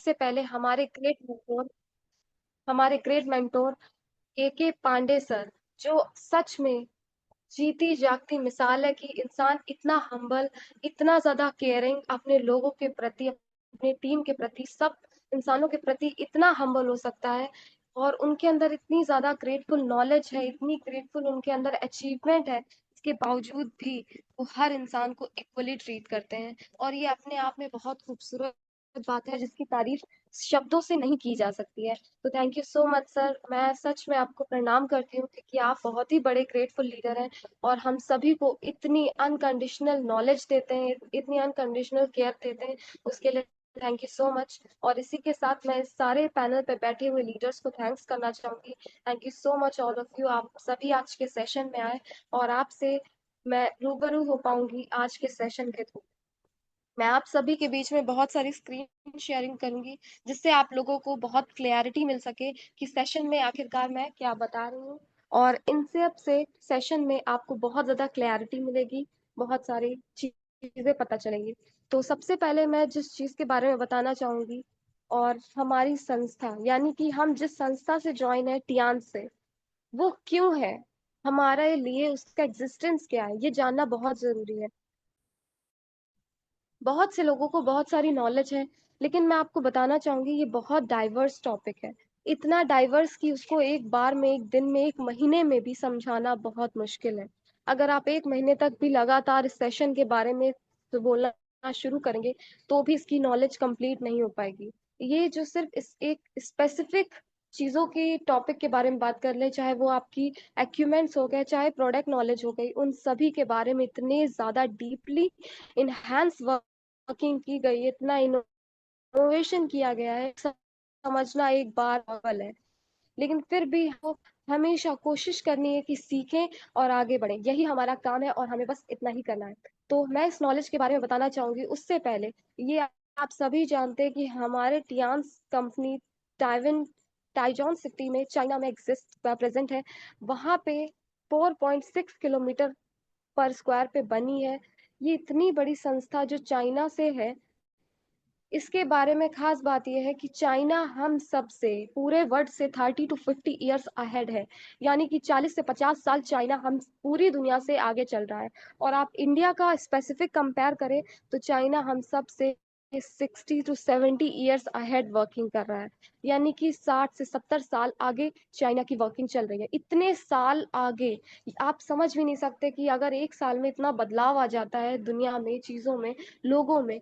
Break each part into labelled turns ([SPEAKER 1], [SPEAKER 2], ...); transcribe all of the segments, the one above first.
[SPEAKER 1] सबसे पहले हमारे ग्रेट मेंटोर के पांडे सर, जो सच में जीती जागती मिसाल है कि इंसान इतना हम्बल, इतना ज्यादा केयरिंग अपने लोगों के प्रति, अपने टीम के प्रति, सब इंसानों के प्रति इतना हम्बल हो सकता है। और उनके अंदर इतनी ज्यादा ग्रेटफुल नॉलेज है, इतनी ग्रेटफुल उनके अंदर अचीवमेंट है, इसके बावजूद भी वो हर इंसान को इक्वली ट्रीट करते हैं। और ये अपने आप में बहुत खूबसूरत बात है, जिसकी तारीफ शब्दों से नहीं की जा सकती है। तो thank you so much sir, मैं सच में आपको प्रणाम करती हूँ कि आप बहुत ही बड़े ग्रेटफुल लीडर हैं और हम सभी को इतनी अनकंडीशनल नॉलेज देते हैं, इतनी अनकंडीशनल केयर देते हैं, उसके लिए थैंक यू सो मच। और इसी के साथ मैं इस सारे पैनल पे बैठे हुए लीडर्स को थैंक्स करना चाहूंगी। Thank you so much all of you, आप सभी आज के सेशन में आए और आपसे मैं रूबरू हो पाऊंगी आज के सेशन के थ्रू। मैं आप सभी के बीच में बहुत सारी स्क्रीन शेयरिंग करूंगी, जिससे आप लोगों को बहुत क्लैरिटी मिल सके कि सेशन में आखिरकार मैं क्या बता रही हूँ। और इन सब से सेशन में आपको बहुत ज़्यादा क्लैरिटी मिलेगी, बहुत सारी चीज़ें पता चलेंगी। तो सबसे पहले मैं जिस चीज़ के बारे में बताना चाहूंगी, और हमारी संस्था यानी कि हम जिस संस्था से ज्वाइन है टियान से, वो क्यों है, हमारे लिए उसका एग्जिस्टेंस क्या है, ये जानना बहुत ज़रूरी है। बहुत से लोगों को बहुत सारी नॉलेज है, लेकिन मैं आपको बताना चाहूंगी ये बहुत डाइवर्स टॉपिक है। इतना डाइवर्स कि उसको एक बार में, एक दिन में, एक महीने में भी समझाना बहुत मुश्किल है। अगर आप एक महीने तक भी लगातार इस सेशन के बारे में तो बोलना शुरू करेंगे, तो भी इसकी नॉलेज कंप्लीट नहीं हो पाएगी। ये जो सिर्फ इस एक स्पेसिफिक चीजों की टॉपिक के बारे में बात कर ले, चाहे वो आपकी एक्यूमेंट्स हो गए, चाहे प्रोडक्ट नॉलेज हो गई, उन सभी के बारे में इतने ज्यादा डीपली इनहैंस वर्किंग की गई है, इतना इनोवेशन किया गया है, समझना एक बार अव्वल है। लेकिन फिर भी हमको हमेशा कोशिश करनी है कि सीखें और आगे बढ़ें, यही हमारा काम है और हमें बस इतना ही करना है। तो मैं इस नॉलेज के बारे में बताना चाहूंगी, उससे पहले ये आप सभी जानते हैं कि हमारे टियान्स कंपनी टाइवन टाइजॉन सिटी में, चाइना में एग्जिस्ट प्रेजेंट है। वहां पे 4.6 किलोमीटर पर स्क्वायर पे बनी है। ये इतनी बड़ी संस्था जो चाइना से है, इसके बारे में खास बात यह है कि चाइना हम सब से, पूरे वर्ल्ड से 30 to 50 ईयर्स अहेड है। यानी कि 40 से 50 साल चाइना हम पूरी दुनिया से आगे चल रहा है। और आप इंडिया का स्पेसिफिक कंपेयर करें तो चाइना हम सब से 60 to 70 ईयर्स अहेड वर्किंग कर रहा है। यानी कि 60 से 70 साल आगे चाइना की वर्किंग चल रही है, इतने साल आगे। आप समझ भी नहीं सकते कि अगर एक साल में इतना बदलाव आ जाता है दुनिया में, चीजों में, लोगों में।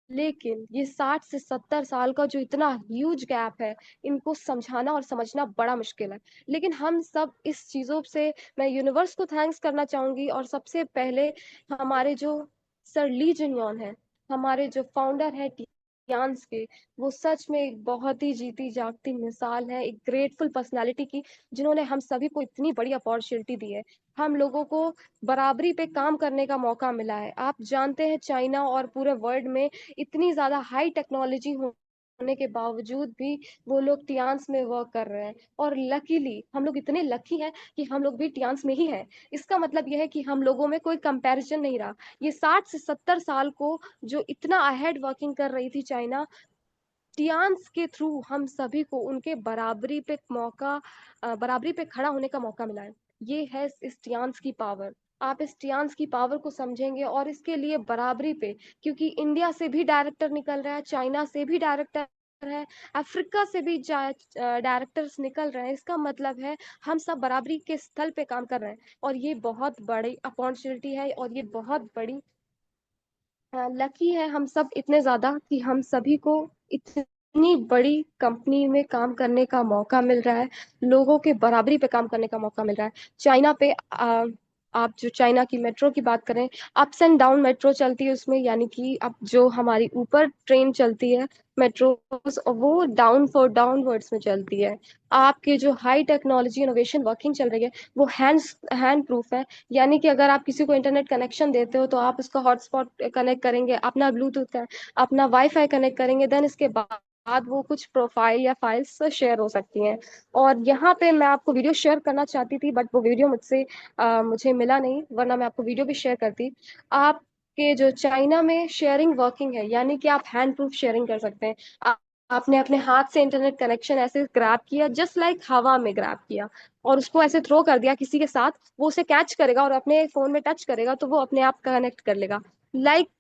[SPEAKER 1] लेकिन ये 60 से 70 साल का जो इतना ह्यूज गैप है, इनको समझाना और समझना बड़ा मुश्किल है। लेकिन हम सब इस चीजों से, मैं यूनिवर्स को थैंक्स करना चाहूंगी। और सबसे पहले हमारे जो सर ली जुनयॉन है, हमारे जो फाउंडर है टियान्स के, वो सच में एक बहुत ही जीती जागती मिसाल है, एक ग्रेटफुल पर्सनालिटी की, जिन्होंने हम सभी को इतनी बड़ी अपॉर्चुनिटी दी है। हम लोगों को बराबरी पे काम करने का मौका मिला है। आप जानते हैं चाइना और पूरे वर्ल्ड में इतनी ज्यादा हाई टेक्नोलॉजी होने के बावजूद भी वो लोग टियान्स में वर्क कर रहे हैं। और लकीली हम लोग इतने लकी हैं कि हम लोग भी टियान्स में ही हैं। इसका मतलब यह है कि हम लोगों में कोई कंपैरिजन नहीं रहा। ये 60 से 70 साल को जो इतना अहेड वर्किंग कर रही थी चाइना, टियान्स के थ्रू हम सभी को उनके बराबरी पे खड़ा होने का मौका मिला है। ये है इस टियान्स की पावर। आप इस टियान्स की पावर को समझेंगे और इसके लिए बराबरी पे, क्योंकि इंडिया से भी डायरेक्टर निकल रहा है, चाइना से भी डायरेक्टर है, अफ्रीका से भी डायरेक्टर्स निकल रहे हैं, इसका मतलब है हम सब बराबरी के स्थल पे काम कर रहे हैं। और ये बहुत बड़ी अपॉर्चुनिटी है, और ये बहुत बड़ी लकी है हम सब इतने ज्यादा कि हम सभी को इतनी बड़ी कंपनी में काम करने का मौका मिल रहा है, लोगों के बराबरी पे काम करने का मौका मिल रहा है। चाइना पे आप जो चाइना की मेट्रो की बात करें, अप्स एंड डाउन मेट्रो चलती है उसमें, यानी कि अब जो हमारी ऊपर ट्रेन चलती है मेट्रो, वो डाउन फॉर डाउनवर्ड्स में चलती है। आपके जो हाई टेक्नोलॉजी इनोवेशन वर्किंग चल रही है, वो हैंड प्रूफ है। यानी कि अगर आप किसी को इंटरनेट कनेक्शन देते हो तो आप उसका हॉटस्पॉट कनेक्ट करेंगे, अपना ब्लूटूथ अपना वाईफाई कनेक्ट करेंगे, देन इसके बाद वो कुछ प्रोफाइल या फाइल्स शेयर हो सकती हैं। और यहाँ पे मैं आपको वीडियो शेयर करना चाहती थी, बट वो वीडियो मुझे मिला नहीं, वरना मैं आपको वीडियो भी शेयर करती। आपके जो चाइना में शेयरिंग वर्किंग है, यानी कि आप हैंड प्रूफ शेयरिंग कर सकते हैं। आपने अपने हाथ से इंटरनेट कनेक्शन ऐसे ग्रैब किया, जस्ट लाइक हवा में ग्रैब किया, और उसको ऐसे थ्रो कर दिया किसी के साथ, वो उसे कैच करेगा और अपने फोन में टच करेगा तो वो अपने आप कनेक्ट कर लेगा।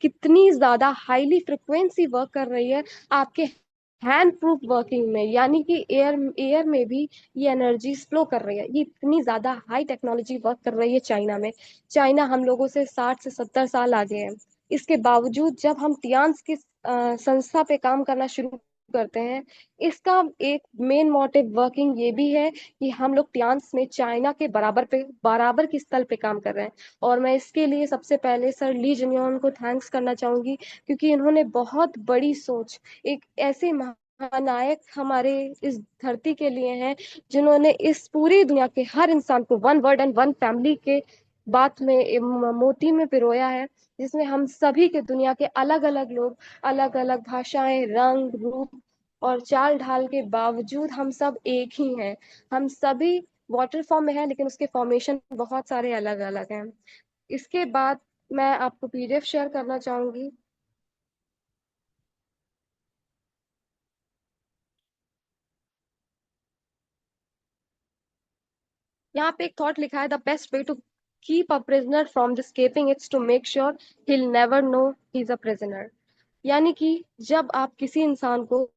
[SPEAKER 1] कितनी ज्यादा हाईली फ्रिक्वेंसी वर्क कर रही है आपके हैंड प्रूफ वर्किंग में, यानी कि एयर एयर में भी ये एनर्जी फ्लो कर रही है। ये इतनी ज्यादा हाई टेक्नोलॉजी वर्क कर रही है चाइना में। चाइना हम लोगों से 60 से 70 साल आगे है। इसके बावजूद जब हम टियान्स की संस्था पे काम करना शुरू करते हैं, इसका एक मेन मोटिव वर्किंग ये भी है कि हम लोग टियान्स में चाइना के बराबर की स्तर पे काम कर रहे हैं। और मैं इसके लिए सबसे पहले सर ली जिनयोंग को थैंक्स करना चाहूंगी, क्योंकि इन्होंने बहुत बड़ी सोच, एक ऐसे महानायक हमारे इस धरती के लिए हैं, जिन्होंने इस पूरी दुनिया के हर इंसान को one word and one family के बात में मोती में पिरोया है, जिसमें हम सभी के दुनिया के अलग अलग लोग, अलग अलग भाषाएं, रंग, रूप और चाल ढाल के बावजूद हम सब एक ही हैं। हम सभी वाटर फॉर्म में हैं, लेकिन उसके फॉर्मेशन बहुत सारे अलग अलग हैं। इसके बाद मैं आपको पीडीएफ शेयर करना चाहूंगी। यहाँ पे एक थॉट लिखा है, the best way to keep a prisoner from escaping it's to make sure he'll never know he is a prisoner। यानी कि जब आप किसी इंसान को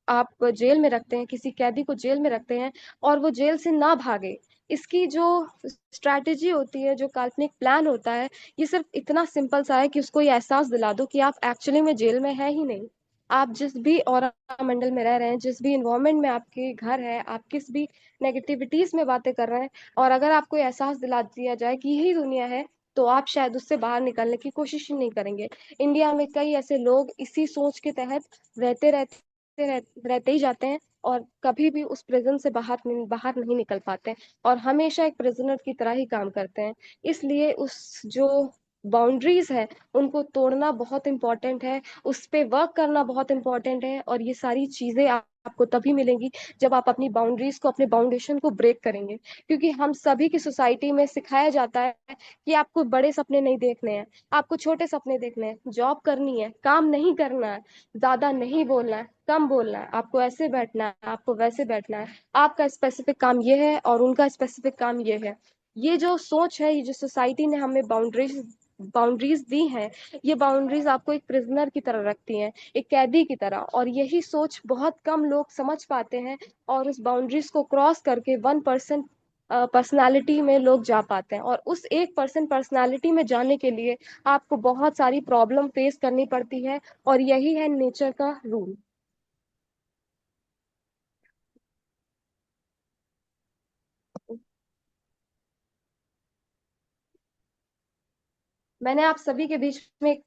[SPEAKER 1] आप जेल में रखते हैं, किसी कैदी को जेल में रखते हैं और वो जेल से ना भागे, इसकी जो स्ट्रैटेजी होती है, जो काल्पनिक प्लान होता है, ये सिर्फ इतना सिंपल सा है कि उसको ये एहसास दिला दो कि आप एक्चुअली में जेल में है ही नहीं। आप जिस भी और मंडल में रह रहे हैं, जिस भी इन्वायरमेंट में आपके घर है, आप किस भी नेगेटिविटीज में बातें कर रहे हैं, और अगर आपको ये एहसास दिला दिया जाए कि यही दुनिया है, तो आप शायद उससे बाहर निकलने की कोशिश ही नहीं करेंगे। इंडिया में कई ऐसे लोग इसी सोच के तहत रहते रहते रहते ही जाते हैं, और कभी भी उस प्रिजन से बाहर नहीं निकल पाते हैं, और हमेशा एक प्रिजनर की तरह ही काम करते हैं। इसलिए उस जो बाउंड्रीज है, उनको तोड़ना बहुत इंपॉर्टेंट है, उस पे वर्क करना बहुत इंपॉर्टेंट है, और ये सारी चीजें आपको तभी मिलेंगी जब आप अपनी बाउंड्रीज को, अपने बाउंडेशन को ब्रेक करेंगे। क्योंकि हम सभी की सोसाइटी में सिखाया जाता है कि आपको बड़े सपने नहीं देखने हैं, आपको छोटे सपने देखने हैं, जॉब करनी है, काम नहीं करना है, ज्यादा नहीं बोलना है, कम बोलना है, आपको ऐसे बैठना है, आपको वैसे बैठना है, आपका स्पेसिफिक काम ये है और उनका स्पेसिफिक काम ये है। ये जो सोच है, ये जो सोसाइटी ने हमें बाउंड्रीज दी हैं, ये बाउंड्रीज आपको एक प्रिजनर की तरह रखती हैं, एक कैदी की तरह, और यही सोच बहुत कम लोग समझ पाते हैं, और उस बाउंड्रीज को क्रॉस करके 1% पर्सनालिटी में लोग जा पाते हैं, और उस 1% पर्सनालिटी में जाने के लिए आपको बहुत सारी प्रॉब्लम फेस करनी पड़ती है, और यही है नेचर का रूल। मैंने आप सभी के बीच में एक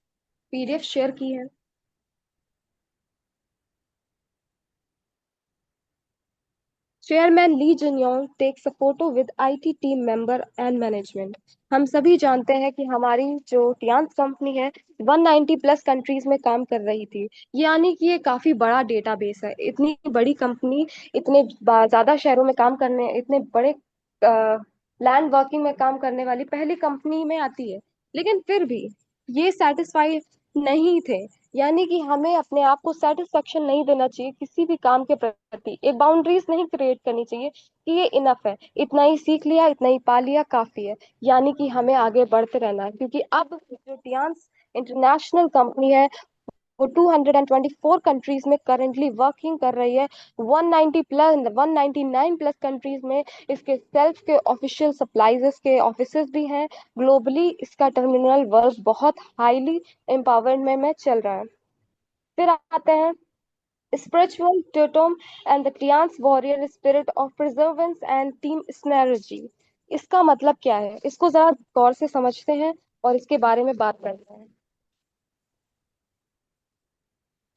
[SPEAKER 1] पीडीएफ शेयर की है। Chairman Li Jinyuan takes a photo with IT team member and management. हम सभी जानते हैं कि हमारी जो टियांस कंपनी है, 190 प्लस कंट्रीज में काम कर रही थी। यानी कि ये काफी बड़ा डेटाबेस है। इतनी बड़ी कंपनी, इतने ज्यादा शहरों में काम करने, इतने बड़े लैंड वर्किंग में काम करने वाली पहली कंपनी में आती है। लेकिन फिर भी ये सेटिस्फाई नहीं थे। यानी कि हमें अपने आप को सेटिस्फेक्शन नहीं देना चाहिए किसी भी काम के प्रति, एक बाउंड्रीज नहीं क्रिएट करनी चाहिए कि ये इनफ है, इतना ही सीख लिया, इतना ही पा लिया, काफी है। यानी कि हमें आगे बढ़ते रहना है, क्योंकि अब जो टियांस इंटरनेशनल कंपनी है, वो 224 कंट्रीज में करेंटली वर्किंग कर रही है। 199 प्लस कंट्रीज में इसके सेल्फ के ऑफिशियल सप्लाईज के ऑफिसेज भी हैं। ग्लोबली इसका टर्मिनल वर्क बहुत हाईली एम्पावरमेंट में चल रहा है। फिर आते हैं spiritual totem and the Tian's warrior spirit of perseverance and team synergy। इसका मतलब क्या है, इसको जरा गौर से समझते हैं और इसके बारे में बात करते हैं।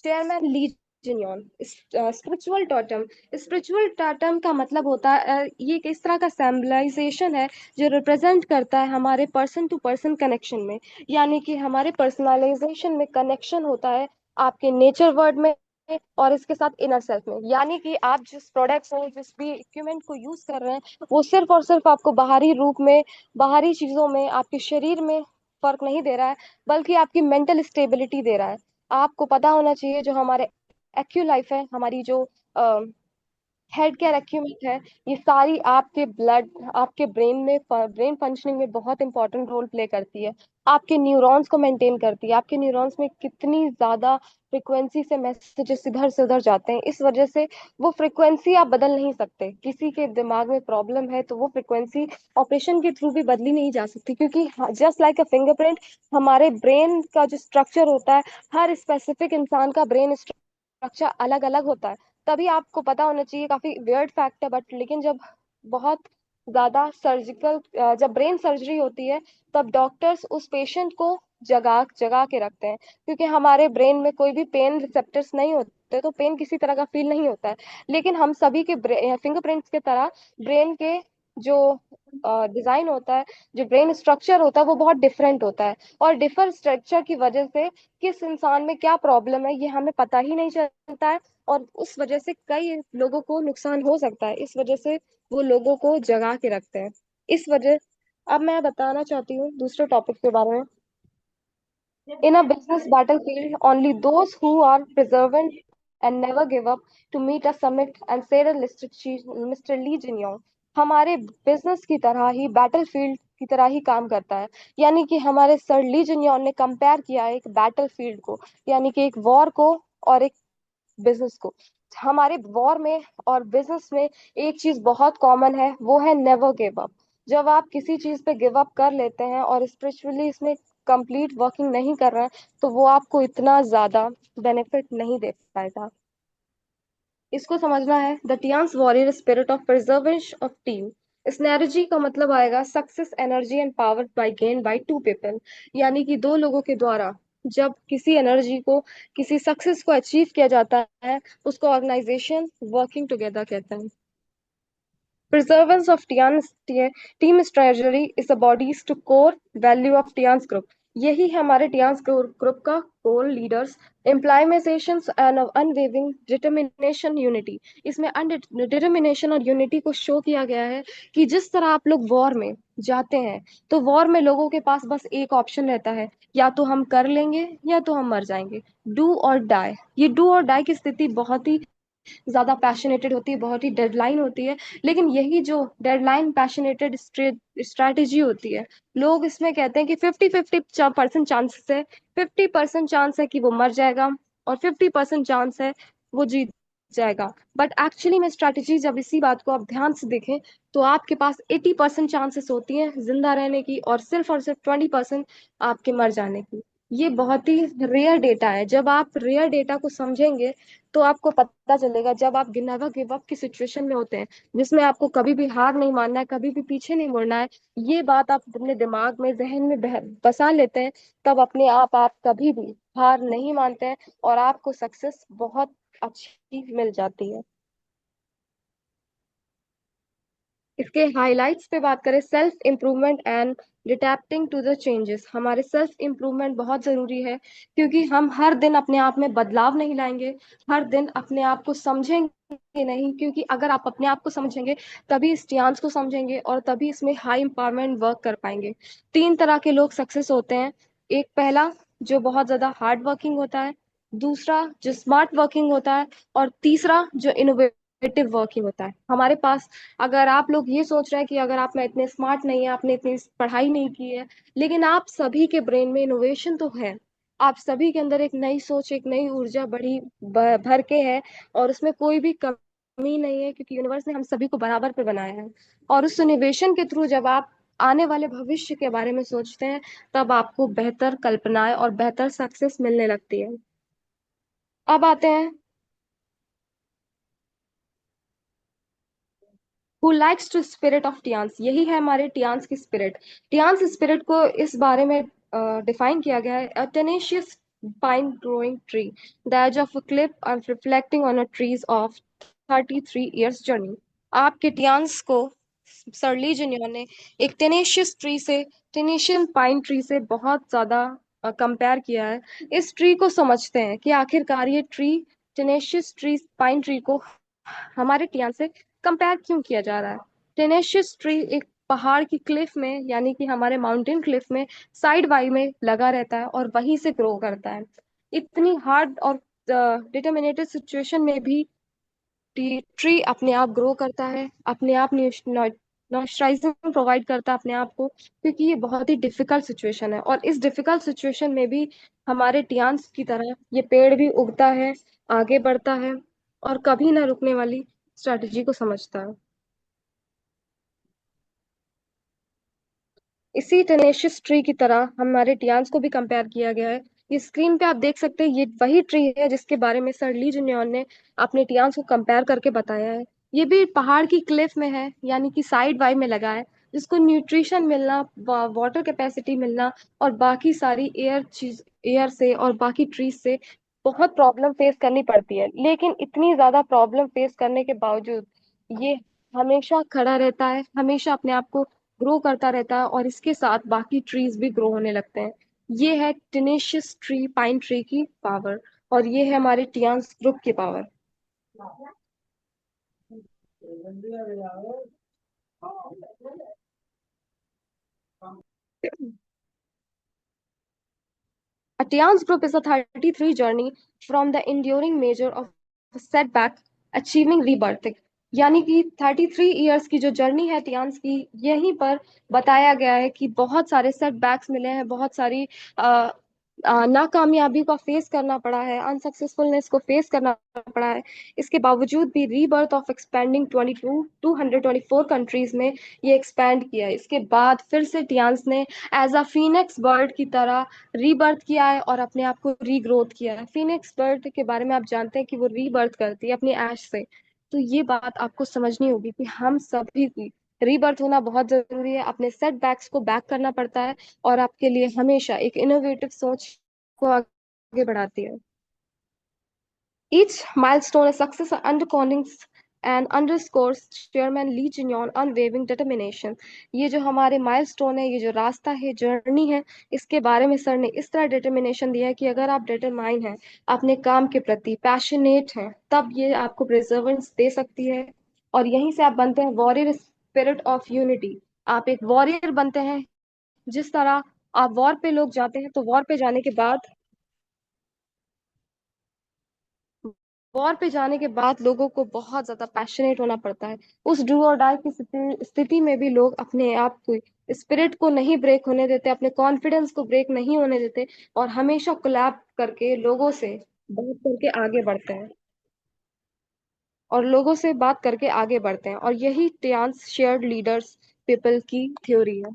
[SPEAKER 1] चेयरमैन ली जिन्योन, स्पिरिचुअल टोटम। स्पिरिचुअल टोटम का मतलब होता है, ये किस तरह का सैम्बलाइजेशन है जो रिप्रेजेंट करता है हमारे पर्सन टू पर्सन कनेक्शन में। यानी कि हमारे पर्सनलाइजेशन में कनेक्शन होता है आपके नेचर वर्ड में, और इसके साथ इनर सेल्फ में। यानी कि आप जिस प्रोडक्ट्स में, जिस भी इक्विपमेंट को यूज कर रहे हैं, वो सिर्फ और सिर्फ आपको बाहरी रूप में, बाहरी चीजों में, आपके शरीर में फर्क नहीं दे रहा है, बल्कि आपकी मेंटल स्टेबिलिटी दे रहा है। आपको पता होना चाहिए जो हमारे एक्यूलाइफ है, हमारी जो हेड केयर एक्यूमेंट है, ये सारी आपके ब्लड, आपके ब्रेन में, ब्रेन फंक्शनिंग में बहुत इंपॉर्टेंट रोल प्ले करती है। आपके न्यूरॉन्स को मेंटेन करती है। आपके न्यूरॉन्स में कितनी ज्यादा फ्रिक्वेंसी से मैसेजेस इधर से उधर जाते हैं, इस वजह से वो फ्रिक्वेंसी आप बदल नहीं सकते। किसी के दिमाग में प्रॉब्लम है तो वो फ्रिक्वेंसी ऑपरेशन के थ्रू भी बदली नहीं जा सकती, क्योंकि जस्ट लाइक अ फिंगरप्रिंट, हमारे ब्रेन का जो स्ट्रक्चर होता है, हर स्पेसिफिक इंसान का ब्रेन स्ट्रक्चर अलग अलग होता है। तभी आपको पता होना चाहिए, काफी वियर्ड फैक्ट है बट, लेकिन जब बहुत ज्यादा सर्जिकल, जब ब्रेन सर्जरी होती है, तब डॉक्टर्स उस पेशेंट को जगा जगा के रखते हैं, क्योंकि हमारे ब्रेन में कोई भी पेन रिसेप्टर्स नहीं होते, तो पेन किसी तरह का फील नहीं होता है। लेकिन हम सभी के फिंगरप्रिंट्स के तरह ब्रेन के जो डिजाइन होता है, जो ब्रेन स्ट्रक्चर होता है, वो बहुत डिफरेंट होता है। और डिफरेंट स्ट्रक्चर की वजह से किस इंसान में क्या प्रॉब्लम है ये हमें पता ही नहीं चलता है, और उस वजह से कई लोगों को नुकसान हो सकता है। इस वजह से वो लोगों को जगा के रखते हैं। इस वजह अब मैं बताना चाहती हूँ दूसरे टॉपिक के बारे में। In a business battlefield, only those who are perseverant and never give up to meet a summit and say the Mr. Lee Jin-yong, हमारे बिजनेस की तरह ही बैटलफील्ड की तरह ही काम करता है। यानी कि हमारे सर ली जिन ने कंपेयर किया है एक बैटलफील्ड को, यानी कि एक वॉर को और एक बिजनेस को। हमारे वॉर में और बिजनेस में एक चीज बहुत कॉमन है, वो है नेवर गिव अप। जब आप किसी चीज पे गिव अप कर लेते हैं और स्पिरिचुअली इसमें कंप्लीट वर्किंग नहीं कर रहा है, तो वो आपको इतना ज्यादा बेनिफिट नहीं दे पाएगा। इसको समझना है, the Tiens warrior spirit of perseverance of team. Synergy का मतलब आएगा success, energy and power by gain by two people. यानी कि दो लोगों के द्वारा जब किसी एनर्जी को, किसी सक्सेस को अचीव किया जाता है, उसको ऑर्गेनाइजेशन वर्किंग टुगेदर कहते हैं। Preservance of Tian's team strategy is the body's to core value of Tian's group। यही है हमारे टियान्स ग्रुप का core leaders, implementation and unwavering determination unity. इसमें डिटर्मिनेशन और यूनिटी को शो किया गया है कि जिस तरह आप लोग वॉर में जाते हैं, तो वॉर में लोगों के पास बस एक ऑप्शन रहता है, या तो हम कर लेंगे या तो हम मर जाएंगे। डू और डाई, ये डू और डाई की स्थिति बहुत ही ज्यादा पैशनेटेड होती है, बहुत ही डेडलाइन होती है। लेकिन यही जो डेडलाइन पैशनेटेड स्ट्रैटेजी होती है, लोग इसमें कहते हैं कि 50-50% चांसेस है, 50% चांस है कि वो मर जाएगा और 50% चांस है वो जीत जाएगा। बट एक्चुअली में स्ट्रैटेजी, जब इसी बात को आप ध्यान से देखें, तो आपके पास 80% चांसेस होती हैं जिंदा रहने की, और सिर्फ 20% आपके मर जाने की। ये बहुत ही रेयर डेटा है। जब आप रेयर डेटा को समझेंगे, तो आपको पता चलेगा, जब आप नेवर गिव अप की सिचुएशन में होते हैं, जिसमें आपको कभी भी हार नहीं मानना है, कभी भी पीछे नहीं मुड़ना है, ये बात आप अपने दिमाग में, जहन में बसा लेते हैं, तब अपने आप कभी भी हार नहीं मानते हैं, और आपको सक्सेस बहुत अच्छी मिल जाती है। इसके हाइलाइट्स पे बात करें, self improvement and detecting to the changes. हमारे सेल्फ इम्प्रूवमेंट बहुत जरूरी है, क्योंकि हम हर दिन अपने आप में बदलाव नहीं लाएंगे, हर दिन अपने आप को समझेंगे नहीं, क्योंकि अगर आप अपने आप को समझेंगे, तभी इस टियान्स को समझेंगे, और तभी इसमें हाई एम्पावरमेंट वर्क कर पाएंगे। तीन तरह के लोग सक्सेस होते हैं। एक, पहला, जो बहुत ज्यादा हार्ड वर्किंग होता है। दूसरा, जो स्मार्ट वर्किंग होता है। और तीसरा, जो इनोवेटिव वर्किंग होता है। हमारे पास, अगर आप लोग ये सोच रहे हैं कि अगर आप में इतने स्मार्ट नहीं है, आपने इतनी पढ़ाई नहीं की है, लेकिन आप सभी के ब्रेन में इनोवेशन तो है। आप सभी के अंदर एक नई सोच, एक नई ऊर्जा बड़ी भर के है, और उसमें कोई भी कमी नहीं है, क्योंकि यूनिवर्स ने हम सभी को बराबर पे बनाया है। और उस इनोवेशन के थ्रू जब आप आने वाले भविष्य के बारे में सोचते हैं, तब आपको बेहतर कल्पनाएं और बेहतर सक्सेस मिलने लगती है। अब आते हैं, who likes to spirit of Tiens. यही है हमारे टियान्स की स्पिरिट। टियान्स स्पिरिट को इस बारे में डिफाइन किया गया है, a tenacious pine growing tree, the edge of a cliff and reflecting on a trees of 33 years journey। आपके टियान्स को सरली जिन्हों ने एक टेनेशियस ट्री से, टेनेशियन पाइन ट्री से बहुत ज्यादा कंपेयर किया है। इस ट्री को समझते हैं कि आखिरकार ये tree, tenacious tree, pine tree को हमारे टियान से कंपेयर क्यों किया जा रहा है। टेनेशियस ट्री एक पहाड़ की क्लिफ में, यानी कि हमारे माउंटेन क्लिफ में साइड बाई में लगा रहता है, और वहीं से ग्रो करता है। इतनी हार्ड और डिटर्मिनेटेड सिचुएशन में भी ट्री अपने आप ग्रो करता है, अपने आप मॉइस्चराइजिंग प्रोवाइड करता है अपने आप को, क्योंकि ये बहुत ही डिफिकल्ट सिचुएशन है। और इस डिफिकल्ट सिचुएशन में भी हमारे टियान्स की तरह ये पेड़ भी उगता है, आगे बढ़ता है, और कभी ना रुकने वाली स्ट्रेटजी को समझता है। इसी टेनेशियस ट्री की तरह हमारे टियान्स को भी कंपेयर किया गया है। ये स्क्रीन पे आप देख सकते हैं, ये वही ट्री है जिसके बारे में सर ली जुनियन ने अपने टियान्स को कंपेयर करके बताया है। ये भी पहाड़ की क्लिफ में है, यानी कि साइड वाई में लगा है, जिसको न्यूट्रिशन मिलना, वाटर कैपेसिटी मिलना, और बाकी सारी एयर से और बाकी ट्रीज से बहुत प्रॉब्लम फेस करनी पड़ती है। लेकिन इतनी ज्यादा प्रॉब्लम फेस करने के बावजूद ये हमेशा खड़ा रहता है, हमेशा अपने आप को ग्रो करता रहता है, और इसके साथ बाकी ट्रीज भी ग्रो होने लगते हैं। ये है टिनेशियस ट्री, पाइन ट्री की पावर, और ये है हमारे टियान्स ग्रुप की power. A Tian's group is a 33 journey from the enduring measure of setback achieving rebirthing। यानी कि 33 ईयर्स की जो जर्नी है टियान्स की, यहीं पर बताया गया है कि बहुत सारे सेटबैक्स मिले हैं, बहुत सारी नाकामयाबी का फेस करना पड़ा है, अनसक्सेसफुलनेस को फेस करना पड़ा है। इसके बावजूद भी रीबर्थ ऑफ एक्सपेंडिंग 224 कंट्रीज में ये एक्सपैंड किया है। इसके बाद फिर से टियान्स ने एज अ फीनिक्स बर्ड की तरह रीबर्थ किया है और अपने आप को रीग्रोथ किया है। फीनिक्स बर्ड के बारे में आप जानते हैं कि वो रीबर्थ करती है अपनी ऐश से। तो ये बात आपको समझनी होगी कि हम सभी की रीबर्थ होना बहुत जरूरी है, अपने सेटबैक्स को बैक करना पड़ता है, और आपके लिए हमेशा एक इनोवेटिव सोच को आगे बढ़ाती है। Each milestone is success undercounts and underscores Chairman Lee Jinyon unwavering determination। ये जो हमारे माइलस्टोन है, ये जो रास्ता है, जर्नी है, इसके बारे में सर ने इस तरह डिटर्मिनेशन दिया है कि अगर आप डिटरमाइन हैं, अपने काम के प्रति पैशनेट हैं, तब ये आपको प्रिजर्वेंस दे सकती है। और यहीं से आप बनते हैं वॉरियर स्पिरिट ऑफ यूनिटी। आप एक वॉरियर बनते हैं। जिस तरह आप वॉर पे लोग जाते हैं, तो वॉर पे जाने के बाद, वॉर पे जाने के बाद लोगों को बहुत ज्यादा पैशनेट होना पड़ता है। उस डू और डाई की स्थिति में भी लोग अपने आप को, स्पिरिट को नहीं ब्रेक होने देते, अपने कॉन्फिडेंस को ब्रेक नहीं होने देते, और हमेशा कोलैब करके लोगों से बात करके आगे बढ़ते हैं, और लोगों से बात करके आगे बढ़ते हैं। और यही टियान्स शेयर्ड लीडर्स पीपल की थ्योरी है।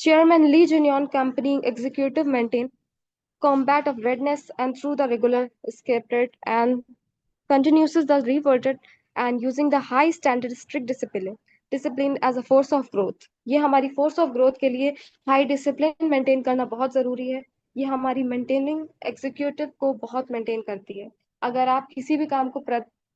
[SPEAKER 1] Chairman Li Jinyuan company executive maintain combat of redness and through the regular scapegoat and continues the reverted and using the high standard strict discipline as a force of growth। ये हमारी force of growth के लिए high discipline maintain करना बहुत जरूरी है। ये हमारी मेंटेनिंग एग्जीक्यूटिव को बहुत मेंटेन करती है। अगर आप किसी भी काम को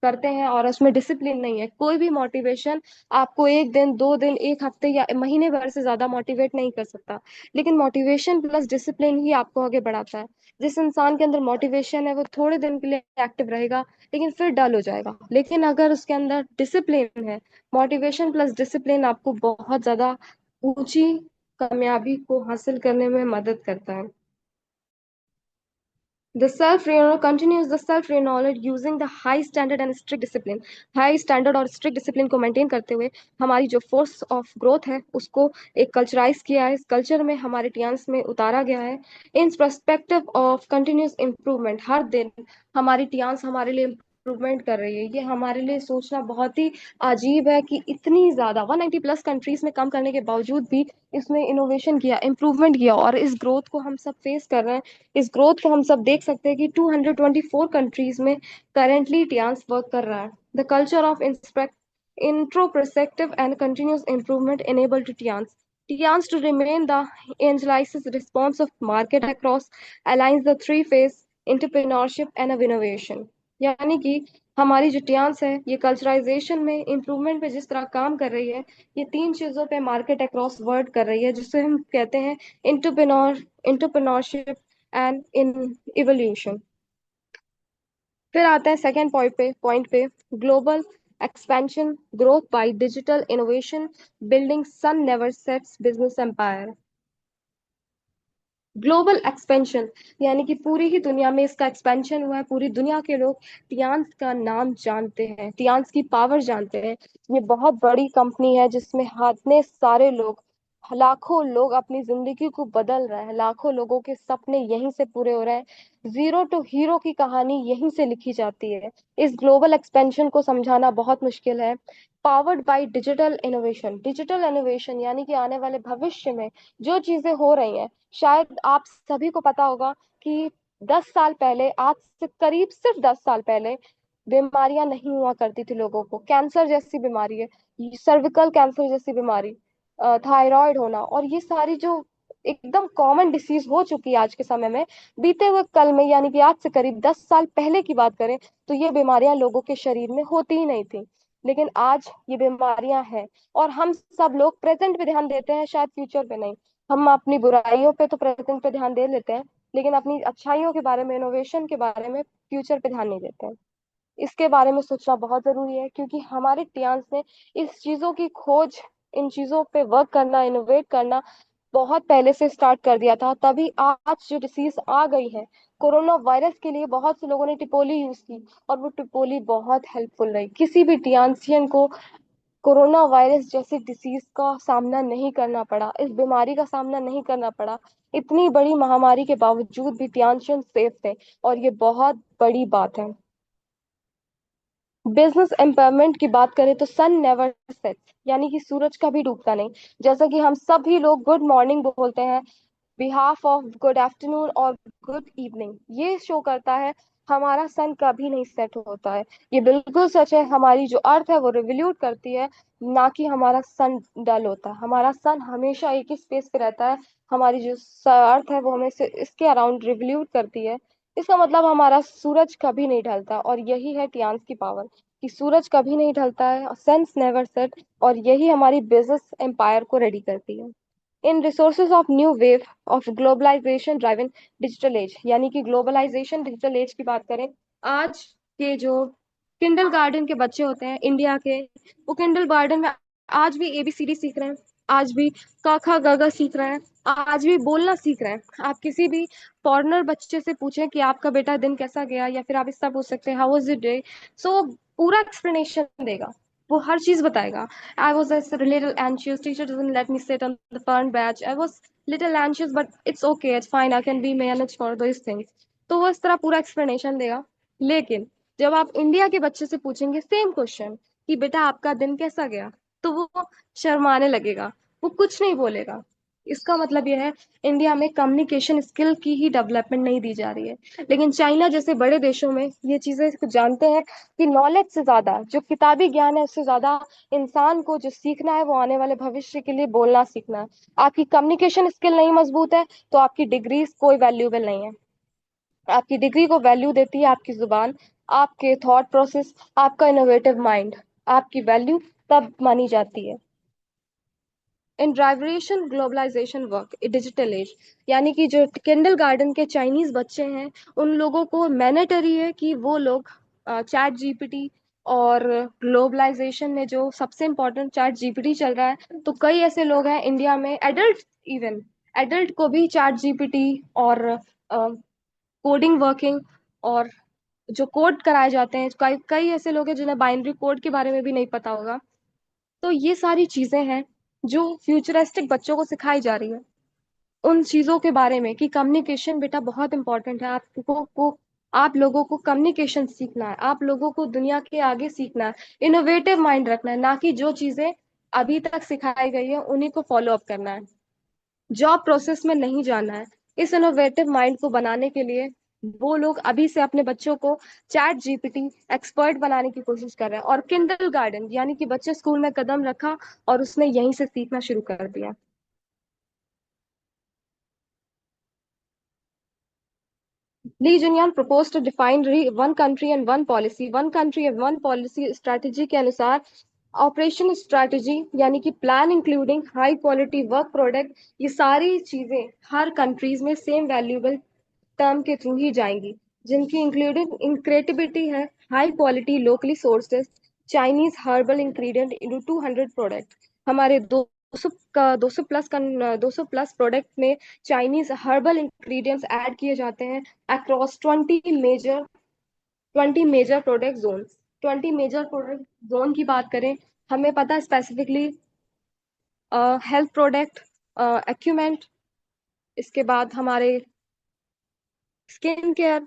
[SPEAKER 1] करते हैं और उसमें डिसिप्लिन नहीं है, कोई भी मोटिवेशन आपको एक दिन, दो दिन, एक हफ्ते या महीने भर से ज्यादा मोटिवेट नहीं कर सकता। लेकिन मोटिवेशन प्लस डिसिप्लिन ही आपको आगे बढ़ाता है। जिस इंसान के अंदर मोटिवेशन है वो थोड़े दिन के लिए एक्टिव रहेगा, लेकिन फिर डल हो जाएगा। लेकिन अगर उसके अंदर डिसिप्लिन है, मोटिवेशन प्लस डिसिप्लिन आपको बहुत ज्यादा ऊंची कामयाबी को हासिल करने में मदद करता है। The self-renewal continues the self-renewal using the high standard and strict discipline। High standard और स्ट्रिक्ट डिसिप्लिन को मेंटेन करते हुए हमारी जो फोर्स ऑफ ग्रोथ है उसको एक कल्चराइज किया है, इस कल्चर में हमारे टियान्स में उतारा गया है। In perspective of continuous improvement, हर दिन हमारी टियान्स हमारे लिए इम्प्रूवमेंट कर रही है। ये हमारे लिए सोचना बहुत ही अजीब है कि इतनी ज्यादा 190 प्लस कंट्रीज में कम करने के बावजूद भी इसमें इनोवेशन किया, इम्प्रूवमेंट किया, और इस ग्रोथ को हम सब फेस कर रहे हैं। इस ग्रोथ को हम सब देख सकते हैं कि 224 कंट्रीज में करेंटली टियान्स वर्क कर रहा है। The culture of introspective and continuous improvement enable to Tians to remain the angelizes response of market across aligns the three phase entrepreneurship and innovation। यानी कि हमारी जो टियान्स है ये कल्चराइजेशन में इम्प्रूवमेंट पे जिस तरह काम कर रही है, ये तीन चीजों पे मार्केट अक्रॉस वर्ड कर रही है, जिसे हम कहते हैं इंटरप्रेन्योरशिप एंड इन इवोल्यूशन। फिर आता है सेकेंड पॉइंट पे global expansion, growth by digital innovation, building sun never sets business empire. Global expansion, यानी कि पूरी ही दुनिया में इसका एक्सपेंशन हुआ है। पूरी दुनिया के लोग टियान्स का नाम जानते हैं, टियान्स की पावर जानते हैं। ये बहुत बड़ी कंपनी है जिसमें इतने सारे लोग, लाखों लोग अपनी जिंदगी को बदल रहे हैं, लाखों लोगों के सपने यहीं से पूरे हो रहे हैं। जीरो टू हीरो की कहानी यहीं से लिखी जाती है। इस ग्लोबल एक्सपेंशन को समझाना बहुत मुश्किल है। Powered by digital innovation, digital innovation यानी कि आने वाले भविष्य में जो चीजें हो रही हैं, शायद आप सभी को पता होगा कि 10 साल पहले, आज से करीब सिर्फ 10 साल पहले, बीमारियां नहीं हुआ करती थी लोगों को। कैंसर जैसी बीमारी है, सर्विकल कैंसर जैसी बीमारी, थायराइड होना, और ये सारी जो एकदम कॉमन डिसीज हो चुकी है आज के समय में, बीते हुए कल में यानी कि आज से करीब 10 साल पहले की बात करें तो ये बीमारियां लोगों के शरीर में होती ही नहीं थी। लेकिन आज ये बीमारियां हैं, और हम सब लोग प्रेजेंट पे ध्यान देते हैं, शायद फ्यूचर पे नहीं। हम अपनी बुराइयों पे तो प्रेजेंट पे ध्यान दे लेते हैं, लेकिन अपनी अच्छाइयों के बारे में, इनोवेशन के बारे में फ्यूचर पे ध्यान नहीं देते हैं। इसके बारे में सोचना बहुत जरूरी है, क्योंकि हमारे टियान्स ने इस चीजों की खोज, इन चीजों पे वर्क करना, इनोवेट करना बहुत पहले से स्टार्ट कर दिया था। तभी आज जो डिसीज आ गई है, कोरोना वायरस के लिए बहुत से लोगों ने टिपोली यूज की, और वो टिपोली बहुत हेल्पफुल रही। किसी भी टियान्सियन को कोरोना वायरस जैसी डिसीज का सामना नहीं करना पड़ा, इस बीमारी का सामना नहीं करना पड़ा। इतनी बड़ी महामारी के बावजूद भी टियान्सियन सेफ थे, और ये बहुत बड़ी बात है। बिजनेस एम्पावरमेंट की बात करें तो सन नेवर सेट्स, यानी कि सूरज कभी डूबता नहीं। जैसा कि हम सभी लोग गुड मॉर्निंग बोलते हैं, बिहाफ ऑफ गुड आफ्टरनून और गुड इवनिंग, ये शो करता है हमारा सन कभी नहीं सेट होता है। ये बिल्कुल सच है। हमारी जो अर्थ है वो रिवोल्यूट करती है, ना कि हमारा सन डल होता है। हमारा सन हमेशा एक ही स्पेस पे रहता है। हमारी जो अर्थ है वो हमें इसके अराउंड रिवोल्यूट करती है। इसका मतलब हमारा सूरज कभी नहीं ढलता, और यही है टियान्स की पावर, कि सूरज कभी नहीं ढलता है, सन्स नेवर सेट, और यही हमारी बिजनेस एम्पायर को रेडी करती है। In resources of new wave of globalization driven digital age, यानी कि ग्लोबलाइजेशन डिजिटल एज की बात करें, आज के जो किंडल गार्डन के बच्चे होते हैं इंडिया के, वो किंडल गार्डन में आज भी एबीसीडी सीख रहे हैं, आज भी क ख ग घ सीख रहे हैं, आज भी बोलना सीख रहे हैं। आप किसी भी फॉरेनर बच्चे से पूछें कि आपका बेटा दिन कैसा गया, या फिर आप इससे पूछ सकते हैं हाउ वाज योर डे, सो पूरा एक्सप्लेनेशन देगा, वो हर चीज बताएगा। I was just a little anxious. Teacher doesn't let me sit on the front bench. I was little anxious, but it's okay. It's fine. I can be managed for those things. तो वो इस तरह पूरा explanation देगा। लेकिन जब आप India के बच्चे से पूछेंगे सेम क्वेश्चन कि बेटा आपका दिन कैसा गया, तो वो शर्माने लगेगा, वो कुछ नहीं बोलेगा। इसका मतलब यह है, इंडिया में कम्युनिकेशन स्किल की ही डेवलपमेंट नहीं दी जा रही है। लेकिन चाइना जैसे बड़े देशों में ये चीजें जानते हैं कि नॉलेज से ज्यादा, जो किताबी ज्ञान है उससे ज्यादा, इंसान को जो सीखना है वो आने वाले भविष्य के लिए बोलना सीखना है। आपकी कम्युनिकेशन स्किल नहीं मजबूत है तो आपकी डिग्री कोई वैल्यूएबल नहीं है। आपकी डिग्री को वैल्यू देती है आपकी जुबान, आपके थॉट प्रोसेस, आपका इनोवेटिव माइंड। आपकी वैल्यू तब मानी जाती है। इन ड्राइवरेशन ग्लोबलाइजेशन वर्क डिजिटल एज, यानी कि जो किंडल गार्डन के चाइनीज बच्चे हैं, उन लोगों को मैंडेटरी है कि वो लोग चैट जीपीटी, और ग्लोबलाइजेशन में जो सबसे इम्पोर्टेंट चैट जीपीटी चल रहा है, तो कई ऐसे लोग हैं इंडिया में, एडल्ट इवन, एडल्ट को भी चैट जीपीटी और कोडिंग वर्किंग, और जो कोड कराए जाते हैं, कई कई ऐसे लोग हैं जिन्हें बाइनरी कोड के बारे में भी नहीं पता होगा। तो ये सारी चीजें हैं जो फ्यूचरिस्टिक बच्चों को सिखाई जा रही है, उन चीजों के बारे में कि कम्युनिकेशन बेटा बहुत इंपॉर्टेंट है। आप लोगों को कम्युनिकेशन सीखना है, आप लोगों को दुनिया के आगे सीखना है, इनोवेटिव माइंड रखना है, ना कि जो चीजें अभी तक सिखाई गई है उन्हीं को फॉलो अप करना है। जॉब प्रोसेस में नहीं जाना है। इस इनोवेटिव माइंड को बनाने के लिए वो लोग अभी से अपने बच्चों को चैट जीपीटी एक्सपर्ट बनाने की कोशिश कर रहे हैं। और किंडल गार्डन, यानी कि बच्चे स्कूल में कदम रखा और उसने यहीं से सीखना शुरू कर दिया। Lee Junyan proposed to define one country and one policy strategy के अनुसार ऑपरेशन स्ट्रैटेजी, यानी कि plan including high quality work product, ये सारी चीजें हर कंट्रीज में सेम वैल्यूएबल टर्म के थ्रू ही जाएंगी, जिनकी इंक्लूडिंग इनक्रेडिबिलिटी है high quality locally sources Chinese herbal ingredient into 200 product. हमारे 200 का 200 प्लस प्रोडक्ट में चाइनीज हर्बल इंग्रेडिएंट्स ऐड किए जाते हैं across 20 major product zone. 20 major product zone की बात करें, हमें पता है स्पेसिफिकली हेल्थ प्रोडक्ट, एक्यूमेंट, इसके बाद हमारे skin care,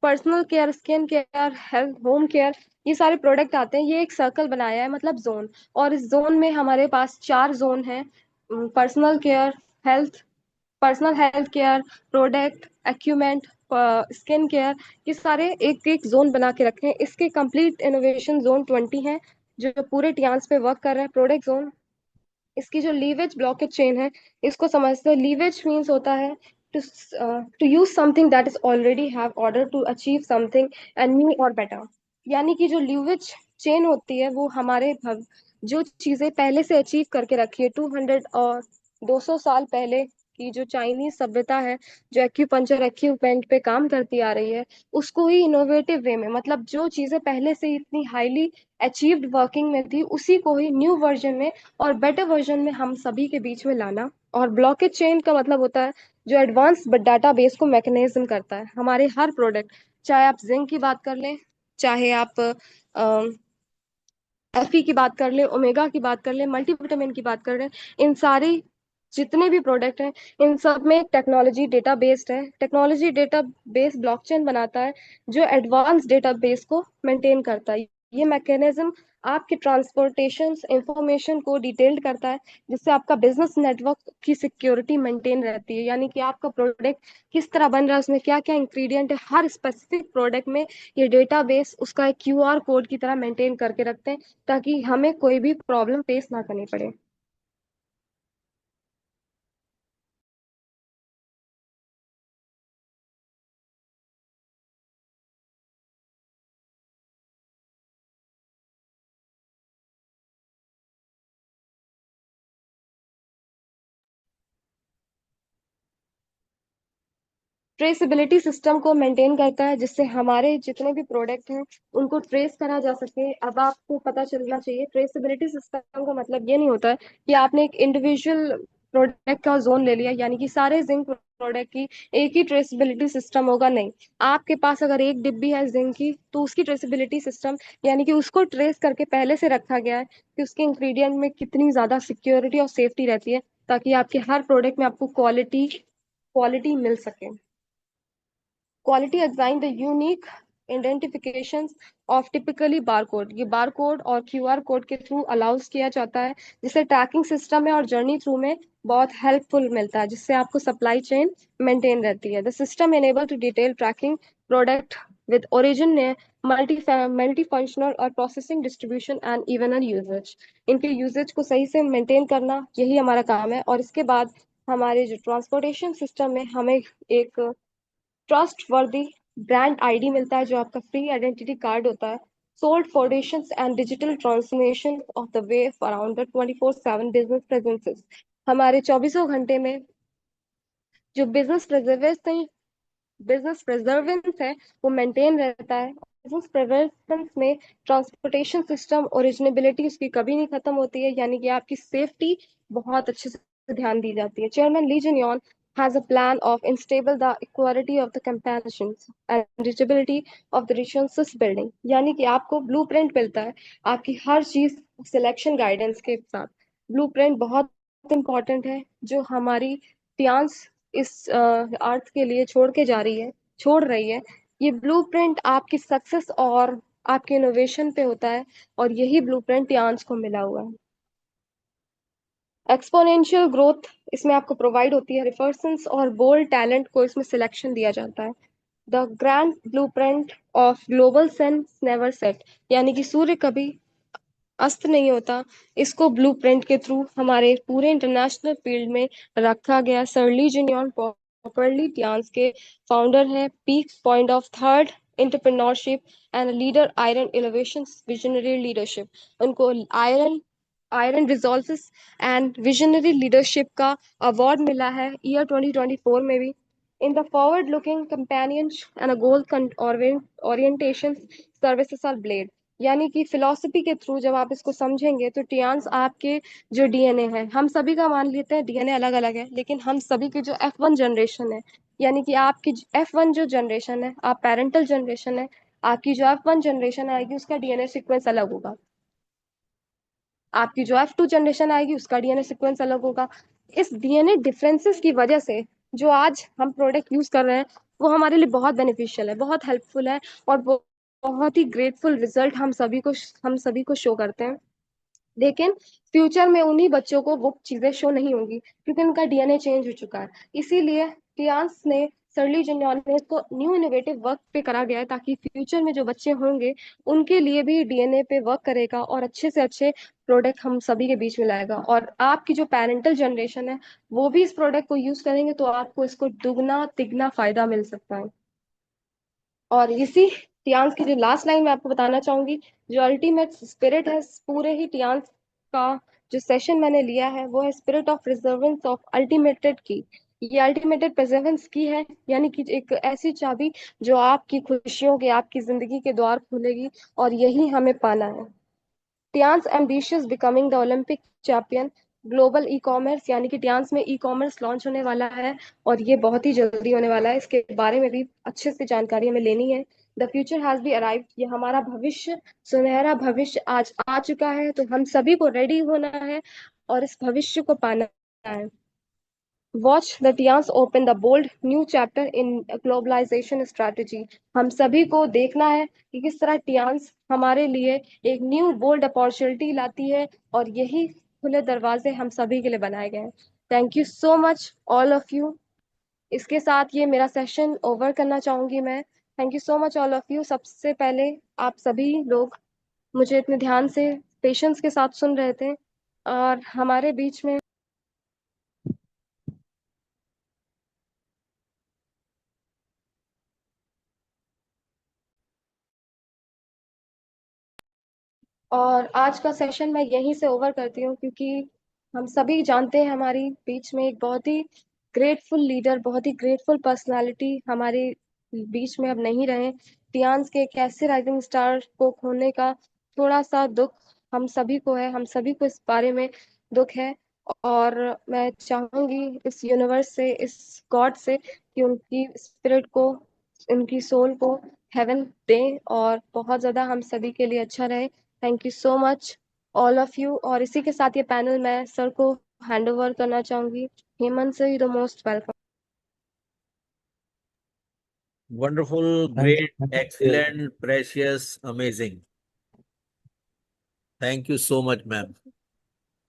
[SPEAKER 1] personal care, skin care, health, home care, ये सारे प्रोडक्ट आते हैं। ये एक सर्कल बनाया है मतलब जोन। और इस जोन में हमारे पास 4 जोन हैं: personal care, health, personal health care, product, एक्यूमेंट, स्किन केयर। ये सारे एक एक जोन बना के रखे हैं। इसके कंप्लीट इनोवेशन जोन 20 है जो पूरे टियान्स पे वर्क कर रहे हैं। प्रोडक्ट जोन, इसकी जो लीवेज ब्लॉकेज चेन है, इसको समझते हैं। लीवेज मीन्स होता है to use something that is already have order to achieve something and new और बेटर। यानी कि जो लीवेज चेन होती है वो हमारे जो चीजें पहले से अचीव करके रखी है 200 और 200 साल पहले की जो चाइनीज सभ्यता है, जो एक्यूपंचर एक्यूपेंट पे काम करती आ रही है, उसको ही इनोवेटिव वे में, मतलब जो चीजें पहले से इतनी हाईली अचीव्ड वर्किंग में थी उसी को ही न्यू वर्जन में और बेटर वर्जन में हम सभी के बीच में लाना। और ब्लॉकेज चेन का मतलब होता है जो एडवांस डाटाबेस को मैकेनिज्म करता है हमारे हर प्रोडक्ट। चाहे आप जिंक की बात कर लें, चाहे आप एफई की बात कर ले, ओमेगा की बात कर ले, मल्टीविटामिन की बात कर ले, इन सारी जितने भी प्रोडक्ट हैं, इन सब में टेक्नोलॉजी डेटा बेस्ड है। टेक्नोलॉजी डेटा बेस ब्लॉकचेन बनाता है जो एडवांस डेटाबेस को मेंटेन करता है। ये मैकेनिज्म आपके ट्रांसपोर्टेशन इंफॉर्मेशन को डिटेल्ड करता है, जिससे आपका बिजनेस नेटवर्क की सिक्योरिटी मेंटेन रहती है। यानी कि आपका प्रोडक्ट किस तरह बन रहा है, उसमें क्या क्या इंग्रेडिएंट है, हर स्पेसिफिक प्रोडक्ट में ये डेटाबेस उसका एक क्यूआर कोड की तरह मेंटेन करके रखते हैं, ताकि हमें कोई भी प्रॉब्लम फेस ना करनी पड़े। ट्रेसेबिलिटी सिस्टम को मेंटेन करता है, जिससे हमारे जितने भी प्रोडक्ट हैं उनको ट्रेस करा जा सके। अब आपको पता चलना चाहिए ट्रेसेबिलिटी सिस्टम का मतलब ये नहीं होता है कि आपने एक इंडिविजुअल प्रोडक्ट का जोन ले लिया, यानी कि सारे जिंक प्रोडक्ट की एक ही ट्रेसेबिलिटी सिस्टम होगा, नहीं। आपके पास अगर एक डिब्बी है जिंक की तो उसकी ट्रेसेबिलिटी सिस्टम, यानी कि उसको ट्रेस करके पहले से रखा गया है कि उसके इंग्रेडिएंट में कितनी ज्यादा सिक्योरिटी और सेफ्टी रहती है, ताकि आपके हर प्रोडक्ट में आपको क्वालिटी क्वालिटी मिल सके। Quality exine the unique identifications of typically barcode, ये बारकोड और क्यूआर कोड के थ्रू अलाउज किया जाता है, जिससे ट्रैकिंग सिस्टम में और जर्नी थ्रू में बहुत हेल्पफुल मिलता है, जिससे आपको सप्लाई चेन मेंटेन रहती है। The system enable to detail tracking product with origin ने मल्टी फंक्शनल और processing distribution and even uses. इनके यूजेज को सही से मेंटेन करना यही हमारा काम है। और इसके बाद हमारे जो ट्रांसपोर्टेशन सिस्टम में हमें एक ट्रस्ट वर्दी ब्रांड आईडी मिलता है, जो आपका फ्री आइडेंटिटी कार्ड होता है। Sold foundations and digital transformation of the way around the 24/7 business presences. हमारे 24 घंटे में जो बिजनेस प्रेजर्वेंस है वो मेंटेन रहता है। बिजनेस प्रेजर्वेंस में ट्रांसपोर्टेशन सिस्टम ओरिजिनेबिलिटी उसकी कभी नहीं खत्म होती है, यानी कि आपकी सेफ्टी बहुत अच्छे से ध्यान दी जाती है। Chairman Li Jinyuan has a plan of instable the equality of the compassions and reachability of the resources building, यानी कि आपको ब्लूप्रिंट मिलता है आपकी हर चीज सिलेक्शन गाइडेंस के साथ। ब्लूप्रिंट बहुत इंपॉर्टेंट है जो हमारी टियान्स इस अर्थ के लिए छोड़ रही है। ये ब्लूप्रिंट आपकी सक्सेस और आपके इनोवेशन पे होता है, और यही ब्लूप्रिंट टियान्स को मिला हुआ है। एक्सपोनेंशियल ग्रोथ इसमें आपको प्रोवाइड होती है, रिफर्सन्स और बोल्ड टैलेंट को इसमें सिलेक्शन दिया जाता है। The grand blueprint of global sun never set, यानी कि सूर्य कभी अस्त नहीं होता। इसको ब्लूप्रिंट के थ्रू हमारे पूरे इंटरनेशनल फील्ड में रखा गया। सरली जिनियन प्रॉपरली टियान्स के फाउंडर है, peak point of third entrepreneurship and leader iron innovation visionary leadership. उनको iron iron resources and visionary leadership का अवार्ड मिला है ईयर 2024 में भी। In the forward looking companion and a goal orientation services are blade, यानी कि philosophy के through जब आप इसको समझेंगे तो टियान्स आपके जो डीएनए है, हम सभी का मान लेते हैं डीएनए अलग अलग है, लेकिन हम सभी की जो F1 जनरेशन है, यानी कि आपकी F1 जो जनरेशन है, आप पेरेंटल जनरेशन है, आपकी जो F1 जनरेशन आएगी उसका डीएनए सीक्वेंस अलग होगा। आपकी जो F2 जनरेशन आएगी उसका डीएनए सीक्वेंस अलग होगा। इस डीएनए डिफरेंसेस की वजह से जो आज हम प्रोडक्ट यूज कर रहे हैं वो हमारे लिए बहुत बेनिफिशियल है, बहुत हेल्पफुल है, और बहुत ही ग्रेटफुल रिजल्ट हम सभी को शो करते हैं। लेकिन फ्यूचर में उन्हीं बच्चों को वो चीजें शो नहीं होंगी क्योंकि उनका डीएनए चेंज हो चुका है। इसीलिए टियान्स ने सर्ली जिन्नॉन को न्यू इनोवेटिव वर्क पे करा गया है ताकि फ्यूचर में जो बच्चे होंगे उनके लिए भी डीएनए पे वर्क करेगा और अच्छे से अच्छे प्रोडक्ट हम सभी के बीच में लाएगा। और आपकी जो पेरेंटल जनरेशन है वो भी इस प्रोडक्ट को यूज करेंगे तो आपको इसको दुगना तिगना फायदा मिल सकता है। और इसी टियान्स की जो लास्ट लाइन मैं आपको बताना चाहूंगी, जो अल्टीमेट स्पिरिट है इस पूरे ही टियान्स का जो सेशन मैंने लिया है वो है स्पिरिट ऑफ प्रिजर्वेंस ऑफ अल्टीमेटेड की। ये अल्टीमेटेड प्रिजर्वेंस की है, यानी कि एक ऐसी चाबी जो आपकी खुशियों के, आपकी जिंदगी के द्वार खोलेगी, और यही हमें पाना है। Tiens ambitious becoming the Olympic champion global e commerce, यानी कि टियान्स में ई कॉमर्स लॉन्च होने वाला है और ये बहुत ही जल्दी होने वाला है। इसके बारे में भी अच्छे से जानकारी हमें लेनी है। The future has B arrived, ये हमारा भविष्य, सुनहरा भविष्य आज आ चुका है, तो हम सभी को रेडी होना है और इस भविष्य को पाना है। Watch the Tiens open the bold new chapter in globalization strategy. हम सभी को देखना है कि किस तरह टियान्स हमारे लिए एक न्यू बोल्ड अपॉर्चुनिटी लाती है, और यही खुले दरवाजे हम सभी के लिए बनाए गए हैं। Thank you so much all of you. इसके साथ ये मेरा सेशन ओवर करना चाहूंगी मैं। Thank you so much all of you. सबसे पहले आप सभी लोग मुझे इतने ध्यान से पेशेंस के साथ सुन रहे थे, और हमारे बीच में और आज का सेशन मैं यहीं से ओवर करती हूँ, क्योंकि हम सभी जानते हैं हमारी बीच में एक बहुत ही ग्रेटफुल लीडर, बहुत ही ग्रेटफुल पर्सनालिटी हमारे बीच में अब नहीं रहे। टियान्स के एक ऐसे राइजिंग स्टार को खोने का थोड़ा सा दुख हम सभी को है, हम सभी को इस बारे में दुख है। और मैं चाहूंगी इस यूनिवर्स से, इस गॉड से, कि उनकी स्पिरिट को, उनकी सोल को हेवन दें और बहुत ज्यादा हम सभी के लिए अच्छा रहे। Thank you so much all of you. और इसी के साथ ये पैनल मैं सर को हैंड ओवर करना चाहूंगी। Hemant sir, you the most welcome.
[SPEAKER 2] Wonderful,
[SPEAKER 3] Thank
[SPEAKER 2] great,
[SPEAKER 3] you.
[SPEAKER 2] excellent, precious, amazing. Thank you so much, ma'am.